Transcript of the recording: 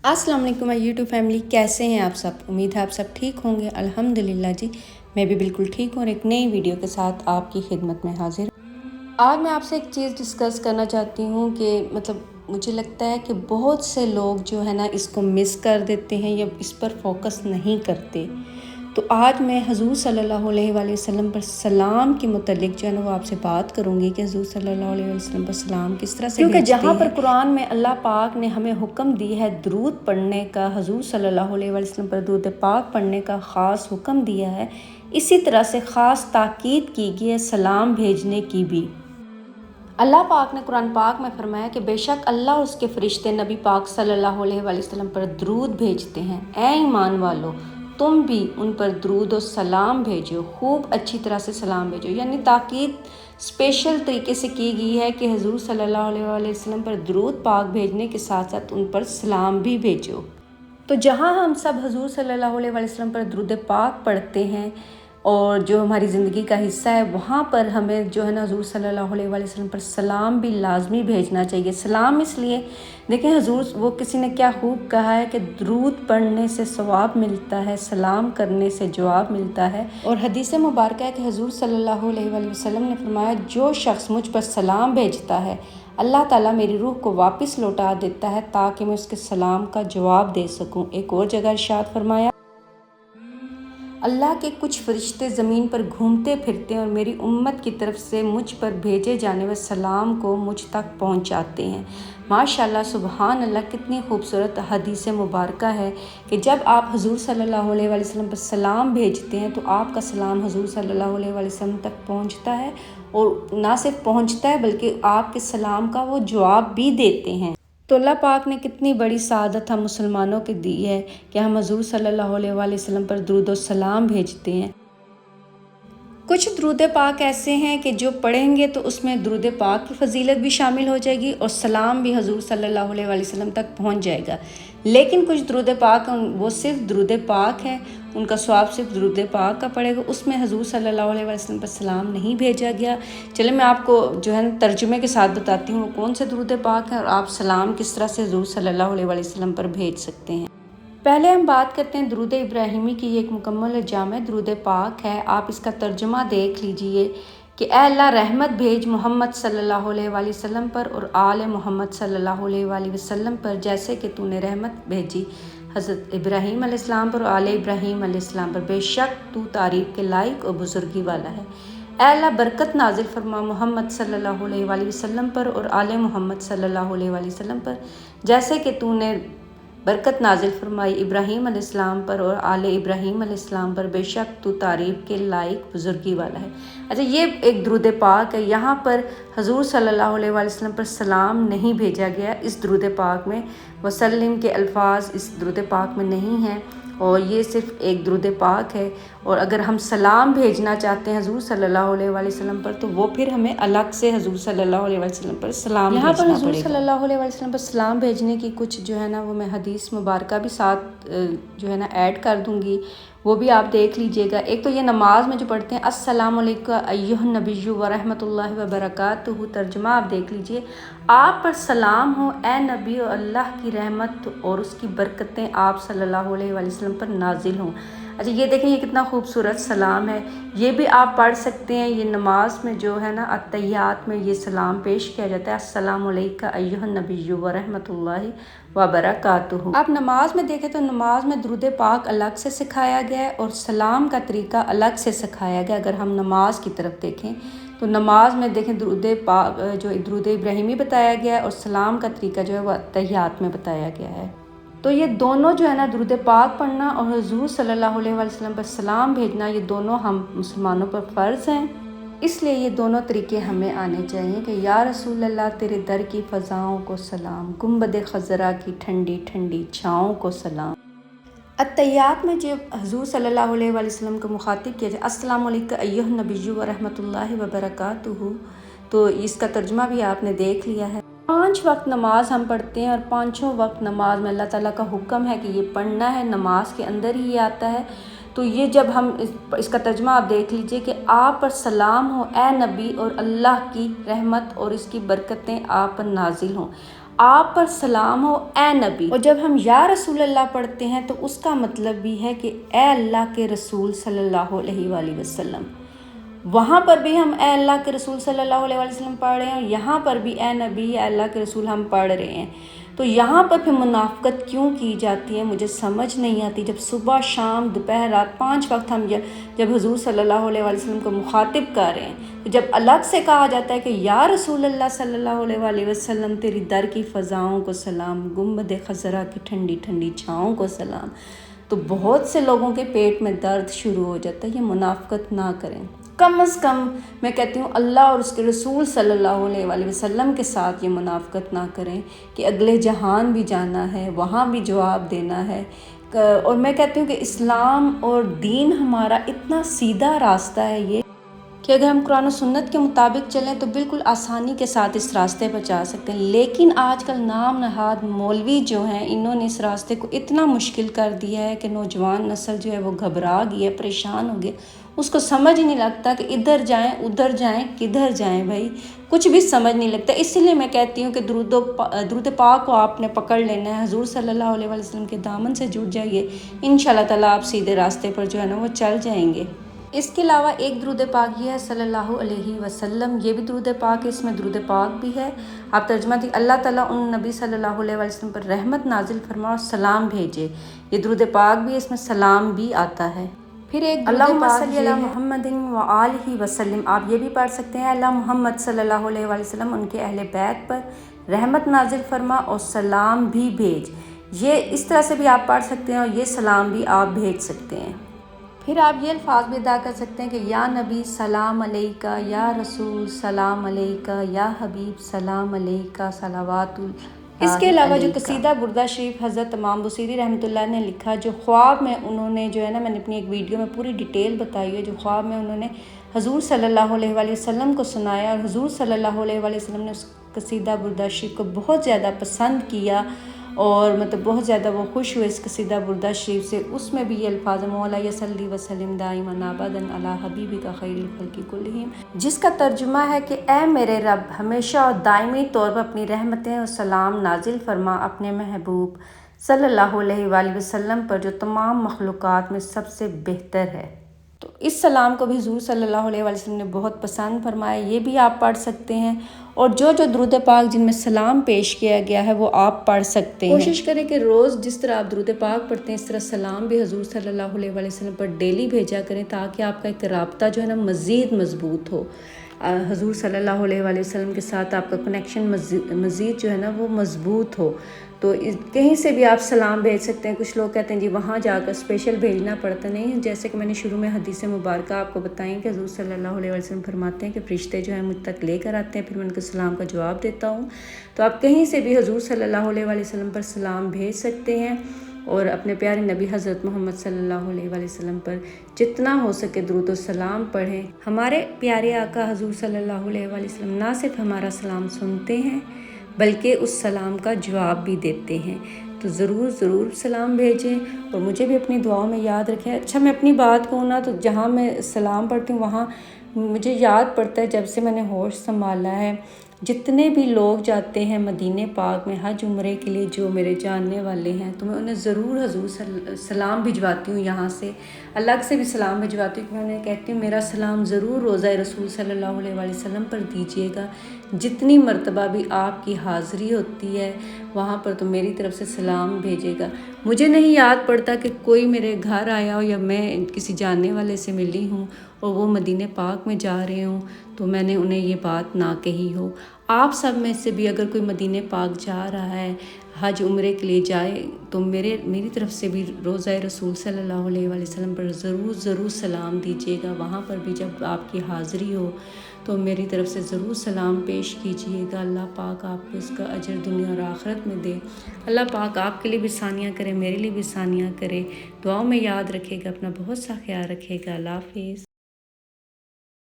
अस्सलाम वालेकुम my YouTube family, कैसे हैं आप सब। उम्मीद है आप सब ठीक होंगे। अल्हम्दुलिल्लाह जी, मैं भी बिल्कुल ठीक हूँ और एक नई वीडियो के साथ आपकी खिदमत में हाजिर। आज मैं आपसे एक चीज़ डिस्कस करना चाहती हूँ कि मुझे लगता है कि बहुत से लोग जो है ना इसको मिस कर देते हैं या इस पर फोकस नहीं करते। तो आज मैं हजूर सल्लल्लाहु अलैहि वसल्लम पर सलाम के मुतल्लिक जो है ना वो आपसे बात करूँगी कि हजूर सल्लल्लाहु अलैहि वसल्लम पर सलाम किस तरह से, क्योंकि जहाँ पर कुरान में अल्लाह पाक ने हमें हुक्म दी है दरूद पढ़ने का, हजूर सल्लल्लाहु अलैहि वसल्लम पर दरूद पाक पढ़ने का ख़ास हुक्म दिया है, इसी तरह से ख़ास ताकीद की गई है सलाम भेजने की भी। अल्लाह पाक ने कुरान पाक में फरमाया कि बेशक अल्लाह और उसके फरिश्ते नबी पाक सल्लल्लाहु अलैहि वसल्लम पर दरूद भेजते हैं। ऐ ईमान वालो, तुम भी उन पर दरूद और सलाम भेजो, खूब अच्छी तरह से सलाम भेजो। यानी ताकीद स्पेशल तरीके से की गई है कि हुजूर सल्लल्लाहु अलैहि वसल्लम पर दरूद पाक भेजने के साथ साथ उन पर सलाम भी भेजो। तो जहाँ हम सब हुजूर सल्लल्लाहु अलैहि वसल्लम पर दरूद पाक पढ़ते हैं और जो हमारी ज़िंदगी का हिस्सा है, वहाँ पर हमें जो है ना हुजूर सल्लल्लाहु अलैहि वसल्लम पर सलाम भी लाजमी भेजना चाहिए। सलाम इसलिए, देखें हुजूर वो किसी ने क्या खूब कहा है कि दरूद पढ़ने से सवाब मिलता है, सलाम करने से जवाब मिलता है। और हदीस मुबारक है कि हुजूर सल्लल्लाहु अलैहि वसल्लम ने फरमाया, जो शख्स मुझ पर सलाम भेजता है अल्लाह ताला मेरी रूह को वापस लौटा देता है ताकि मैं उसके सलाम का जवाब दे सकूं। एक और जगह इरशाद फरमाया, अल्लाह के कुछ फरिश्ते ज़मीन पर घूमते फिरते हैं और मेरी उम्मत की तरफ से मुझ पर भेजे जाने वाले सलाम को मुझ तक पहुंचाते हैं। माशाल्लाह, सुबहान अल्लाह, कितनी खूबसूरत हदीस मुबारक है कि जब आप हुजूर सल्लल्लाहु अलैहि वसल्लम पर सलाम भेजते हैं तो आपका सलाम हुजूर सल्लल्लाहु अलैहि वसल्लम तक पहुंचता है, और ना सिर्फ पहुंचता है बल्कि आपके सलाम का वो जवाब भी देते हैं। तो अल्लाह पाक ने कितनी बड़ी सआदत हम मुसलमानों को दी है कि हम हुजूर सल्लल्लाहु अलैहि वसल्लम पर दुरूद और सलाम भेजते हैं। कुछ दरूद पाक ऐसे हैं कि जो पढ़ेंगे तो उसमें दरूद पाक की फजीलत भी शामिल हो जाएगी और सलाम भी हुजूर सल्लल्लाहु अलैहि वसल्लम तक पहुंच जाएगा। लेकिन कुछ दरूद पाक वो सिर्फ दरूद पाक है, उनका स्वाब सिर्फ दरूद पाक का पड़ेगा, उसमें हुजूर सल्लल्लाहु अलैहि वसल्लम पर सलाम नहीं भेजा गया। चले मैं आपको जो है तर्जुमे के साथ बताती हूँ कौन से दरूद पाक हैं और आप सलाम किस तरह से हुजूर सल्लल्लाहु अलैहि वसल्लम पर भेज सकते हैं। पहले हम बात करते हैं दरूद इब्राहिमी की। ये एक मुकम्मल जामे दरूद पाक है। आप इसका तर्जुमा देख लीजिए कि ऐ अल्लाह रहमत भेज मोहम्मद सल्लल्लाहु अलैहि वसल्लम पर और आले मोहम्मद सल्लल्लाहु अलैहि वसल्लम पर, जैसे कि तूने रहमत भेजी हज़रत इब्राहीम अलैहिस्सलाम पर और आले इब्राहीम अलैहिस्सलाम पर। बेशक तू तारीफ़ के लायक और बुजुर्गी वाला है। ऐ अल्लाह बरकत नाजिल फरमा मोहम्मद सल्लल्लाहु अलैहि वसल्लम पर और आले मोहम्मद सल्लल्लाहु अलैहि वसल्लम पर, जैसे कि तूने बरकत नाजिल फरमाई इब्राहीम अलैहिस्सलाम पर और आले इब्राहीम अलैहिस्सलाम पर। बेशक तू तारीफ़ के लायक बुजुर्गी वाला है। अच्छा, ये एक दरूद पाक है। यहाँ पर हुजूर सल्लल्लाहु अलैहि वसल्लम पर सलाम नहीं भेजा गया। इस दरूद पाक में वसल्लम के अल्फाज इस दरूद पाक में नहीं हैं और ये सिर्फ एक दरूद पाक है। और अगर हम सलाम भेजना चाहते हैं हुजूर सल्लल्लाहु अलैहि वसल्लम पर तो वो फिर हमें अलग से हुजूर सल्लल्लाहु अलैहि वसल्लम पर सलाम यहाँ पर हुजूर सल्लल्लाहु अलैहि वसल्लम पर सलाम भेजने की कुछ जो है ना वो मैं हदीस मुबारक भी साथ जो है ना ऐड कर दूँगी, वो भी आप देख लीजिएगा। एक तो ये नमाज में जो पढ़ते हैं अस्सलामु अलैका अय्युहन नबिय्यु व रहमतुल्लाहि व बरकातुहू, तर्जुमा आप देख लीजिए, आप पर सलाम हो ए नबी, और अल्लाह की रहमत और उसकी बरकतें आप सल्लल्लाहु अलैहि वसल्लम पर नाजिल हों। अच्छा, ये देखें ये कितना खूबसूरत सलाम है। ये भी आप पढ़ सकते हैं। ये नमाज में जो है ना अत्तहियात में ये सलाम पेश किया जाता है, अस्सलामु अलैका अय्युहन नबिय्यु व रहमतुल्लाहि व बरकातुहू। आप नमाज में देखें तो नमाज में दरूद पाक अलग से सिखाया गया है और सलाम का तरीका अलग से सिखाया गया। अगर हम नमाज की तरफ देखें तो नमाज में देखें दरूद पाक जो दरूद इब्राहिमी बताया गया है और सलाम का तरीका जो है वह अत्तहियात में बताया गया है। तो ये दोनों जो है ना दरूद पाक पढ़ना और हुजूर सल्लल्लाहु अलैहि वसल्लम पर सलाम भेजना, ये दोनों हम मुसलमानों पर फ़र्ज़ हैं। इसलिए ये दोनों तरीके हमें आने चाहिए कि या रसूल अल्लाह तेरे दर की फ़ज़ाओं को सलाम, गुंबद खज़रा की ठंडी ठंडी छाँव को सलाम। अत्तहियात में जब हुजूर सल्लल्लाहु अलैहि वसल्लम को मुखातिब किया जाए अस्सलामु अलैका अय्युहन नबिय्यु व रहमतुल्लाहि व बरकातुहू, तो इसका तर्जुमा भी आपने देख लिया है। 5 वक्त नमाज हम पढ़ते हैं और पाँचों वक्त नमाज में अल्लाह ताला का हुक्म है कि ये पढ़ना है, नमाज के अंदर ही ये आता है। तो ये जब हम इसका तर्जुमा आप देख लीजिए कि आप पर सलाम हो ए नबी, और अल्लाह की रहमत और इसकी बरकतें आप पर नाजिल हों। آپ پر سلام ہو اے نبی۔ اور جب ہم یا رسول اللہ پڑھتے ہیں تو اس کا مطلب بھی ہے کہ اے اللہ کے رسول صلی اللہ علیہ وآلہ وسلم۔ وہاں پر بھی ہم اے اللہ کے رسول صلی اللہ علیہ وآلہ وسلم پڑھ رہے ہیں، اور یہاں پر بھی اے نبی اے اللہ کے رسول ہم پڑھ رہے ہیں۔ تو یہاں پر پھر منافقت کیوں کی جاتی ہے مجھے سمجھ نہیں آتی، جب صبح شام دوپہر رات 5 وقت ہم جب حضور صلی اللہ علیہ وآلہ وسلم کو مخاطب کر رہے ہیں، تو جب الگ سے کہا جاتا ہے کہ یا رسول اللہ صلی اللہ علیہ وآلہ وسلم تیری در کی فضاؤں کو سلام، گنبد خضرا کی ٹھنڈی ٹھنڈی چھاؤں کو سلام، تو بہت سے لوگوں کے پیٹ میں درد شروع ہو جاتا ہے۔ یہ منافقت نہ کریں، کم از کم میں کہتی ہوں اللہ اور اس کے رسول صلی اللہ علیہ وآلہ وسلم کے ساتھ یہ منافقت نہ کریں کہ اگلے جہان بھی جانا ہے، وہاں بھی جواب دینا ہے۔ اور میں کہتی ہوں کہ اسلام اور دین ہمارا اتنا سیدھا راستہ ہے یہ کہ اگر ہم قرآن و سنت کے مطابق چلیں تو بالکل آسانی کے ساتھ اس راستے پر جا سکتے ہیں، لیکن آج کل نام نہاد مولوی جو ہیں انہوں نے اس راستے کو اتنا مشکل کر دیا ہے کہ نوجوان نسل جو ہے وہ گھبرا گئی ہے، پریشان ہو گئی، اس کو سمجھ نہیں لگتا کہ ادھر جائیں ادھر جائیں کدھر جائیں، بھائی کچھ بھی سمجھ نہیں لگتا۔ اسی لیے میں کہتی ہوں کہ درود پاک کو آپ نے پکڑ لینا ہے، حضور صلی اللہ علیہ وآلہ وسلم کے دامن سے جڑ جائیے، انشاءاللہ تعالیٰ آپ سیدھے راستے پر جو ہے نا وہ چل جائیں گے۔ اس کے علاوہ ایک درود پاک یہ ہے صلی اللہ علیہ وسلم، یہ بھی درود پاک ہے، اس میں درود پاک بھی ہے۔ آپ ترجمہ دی اللہ تعالیٰ ان نبی صلی اللہ علیہ وسلم پر رحمت نازل فرما اور سلام بھیجے، یہ درود پاک بھی ہے، اس میں سلام بھی آتا ہے۔ پھر ایک اللہم صلی علی محمد وآلہ وسلم، آپ یہ بھی پڑھ سکتے ہیں اللہ محمد صلی اللہ علیہ وآلہ وسلم ان کے اہل بیت پر رحمت نازل فرما اور سلام بھی بھیج، یہ اس طرح سے بھی آپ پڑھ سکتے ہیں، اور یہ سلام بھی آپ بھیج سکتے ہیں۔ پھر آپ یہ الفاظ بھی ادا کر سکتے ہیں کہ یا نبی سلام علیکہ، یا رسول سلام علیکہ، یا حبیب سلام علیکہ، صلوات اللہ۔ اس کے علاوہ جو قصیدہ بردہ شریف حضرت امام بصیری رحمۃ اللہ نے لکھا، جو خواب میں انہوں نے جو ہے نا، میں نے اپنی ایک ویڈیو میں پوری ڈیٹیل بتائی ہے، جو خواب میں انہوں نے حضور صلی اللہ علیہ وآلہ وسلم کو سنایا، اور حضور صلی اللہ علیہ وآلہ وسلم نے اس قصیدہ بردہ شریف کو بہت زیادہ پسند کیا، اور مطلب بہت زیادہ وہ خوش ہوئے اس قصیدہ بردہ شریف سے۔ اس میں بھی یہ الفاظ مولا صلی وسلم دائما ابدا علی حبیبک خیر الخلق کلہم، جس کا ترجمہ ہے کہ اے میرے رب ہمیشہ اور دائمی طور پر اپنی رحمتیں اور سلام نازل فرما اپنے محبوب صلی اللہ علیہ وآلہ وسلم پر، جو تمام مخلوقات میں سب سے بہتر ہے۔ تو اس سلام کو بھی حضور صلی اللہ علیہ وآلہ وسلم نے بہت پسند فرمایا، یہ بھی آپ پڑھ سکتے ہیں۔ اور جو درود پاک جن میں سلام پیش کیا گیا ہے وہ آپ پڑھ سکتے ہیں۔ کوشش کریں کہ روز جس طرح آپ درود پاک پڑھتے ہیں اس طرح سلام بھی حضور صلی اللہ علیہ وآلہ وسلم پر ڈیلی بھیجا کریں، تاکہ آپ کا ایک رابطہ جو ہے نا مزید مضبوط ہو، حضور صلی اللہ علیہ وآلہ وسلم کے ساتھ آپ کا کنیکشن مزید جو ہے نا وہ مضبوط ہو۔ تو کہیں سے بھی آپ سلام بھیج سکتے ہیں۔ کچھ لوگ کہتے ہیں جی وہاں جا کر اسپیشل بھیجنا پڑتا نہیں، جیسے کہ میں نے شروع میں حدیث مبارکہ آپ کو بتائیں کہ حضور صلی اللہ علیہ وسلم فرماتے ہیں کہ فرشتے جو ہیں مجھ تک لے کر آتے ہیں، پھر میں ان کے سلام کا جواب دیتا ہوں۔ تو آپ کہیں سے بھی حضور صلی اللہ علیہ وسلم پر سلام بھیج سکتے ہیں، اور اپنے پیارے نبی حضرت محمد صلی اللہ علیہ وسلم پر جتنا ہو سکے درود و سلام پڑھیں۔ ہمارے پیارے آقا حضور صلی اللہ علیہ وسلم نہ صرف ہمارا سلام سنتے ہیں بلکہ اس سلام کا جواب بھی دیتے ہیں، تو ضرور سلام بھیجیں، اور مجھے بھی اپنی دعاؤں میں یاد رکھیں۔ اچھا میں اپنی بات کہوں نا، تو جہاں میں سلام پڑھتی ہوں وہاں مجھے یاد پڑتا ہے جب سے میں نے ہوش سنبھالا ہے، جتنے بھی لوگ جاتے ہیں مدینہ پاک میں حج عمرے کے لیے جو میرے جاننے والے ہیں، تو میں انہیں ضرور حضور سلام بھجواتی ہوں، یہاں سے الگ سے بھی سلام بھجواتی ہوں کہ میں انہیں کہتی ہوں میرا سلام ضرور روضہ رسول صلی اللہ علیہ وآلہ وسلم پر دیجیے گا، جتنی مرتبہ بھی آپ کی حاضری ہوتی ہے وہاں پر تو میری طرف سے سلام بھیجے گا۔ مجھے نہیں یاد پڑتا کہ کوئی میرے گھر آیا ہو یا میں کسی جاننے والے سے ملی ہوں اور وہ مدینہ پاک میں جا رہے ہوں تو میں نے انہیں یہ بات نہ کہی ہو۔ آپ سب میں سے بھی اگر کوئی مدینہ پاک جا رہا ہے حج عمرے کے لیے جائے تو میری طرف سے بھی روضہ رسول صلی اللہ علیہ وآلہ وسلم پر ضرور سلام دیجیے گا۔ وہاں پر بھی جب آپ کی حاضری ہو تو میری طرف سے ضرور سلام پیش کیجیے گا۔ اللہ پاک آپ کو اس کا اجر دنیا اور آخرت میں دے۔ اللہ پاک آپ کے لیے بھی ثانیہ کرے، میرے لیے بھی ثانیہ کرے۔ دعاؤں میں یاد رکھے گا، اپنا بہت سا خیال رکھے گا۔ اللہ حافظ۔